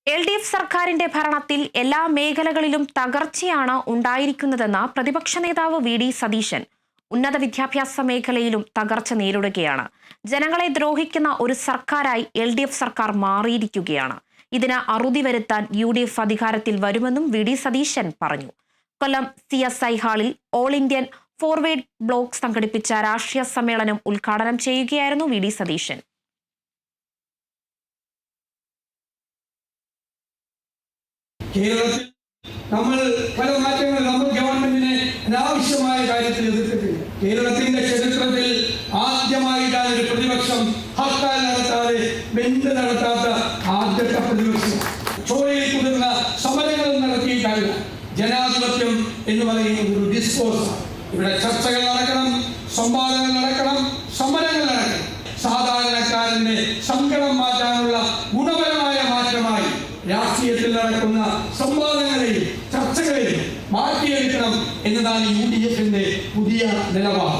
LDF സർക്കാരിന്റെ ഭരണത്തിൽ എല്ലാ മേഖലകളിലും തകർച്ചയാണ് ഉണ്ടായിരിക്കുന്നതെന്ന് പ്രതിപക്ഷ നേതാവ് വി.ഡി. സതീശൻ. ഉന്നത വിദ്യാഭ്യാസ മേഖലയിലും തകർച്ച നേരിടുകയാണ്. ജനങ്ങളെ ദ്രോഹിക്കുന്ന ഒരു സർക്കാരായി LDF സർക്കാർ മാറിയിരിക്കുകയാണ്. ഇതിന് അറുതി വരുത്താൻ UDF അധികാരത്തിൽ വരുമെന്നും വി.ഡി. സതീശൻ പറഞ്ഞു. കൊല്ലം CSI ഹാളിൽ ഓൾ ഇന്ത്യൻ ഫോർവേഡ് ബ്ലോക്ക് സംഘടിപ്പിച്ച രാഷ്ട്രീയ സമ്മേളനം ഉദ്ഘാടനം ചെയ്യുകയായിരുന്നു വി.ഡി. സതീശൻ. കേരളത്തിൽ നമ്മൾ പല മാറ്റങ്ങൾ നമ്മൾ ഗവൺമെന്റിനെ അനാവശ്യമായ കാര്യത്തിൽ എതിർത്തിട്ടില്ല. കേരളത്തിന്റെ ചരിത്രത്തിൽ ആദ്യമായിട്ടാണ് ഒരു പ്രതിപക്ഷം ഹർത്താൽ നടത്താതെ ബന്ദ് നടത്താത്ത ആദ്യത്തെ പ്രതിപക്ഷം. ചോരയിൽ കുതിർന്ന സമരങ്ങൾ നടത്തിയിട്ടല്ല. ജനാധിപത്യം എന്ന് പറയുന്നത് ഒരു ഡിസ്കോഴ്സാണ്. ഇവിടെ ചർച്ചകൾ നടക്കണം, സംവാദങ്ങൾ നടക്കണം, സമരങ്ങൾ നടക്കണം. സാധാരണക്കാരന്റെ സങ്കടം മാറ്റാനുള്ള ഗുണപരമായ മാറ്റമായി രാഷ്ട്രീയത്തിൽ നടക്കുന്ന സംവാദങ്ങളെയും ചർച്ചകളെയും മാറ്റിയെടുക്കണം എന്നതാണ് UDFന്റെ പുതിയ നിലപാട്.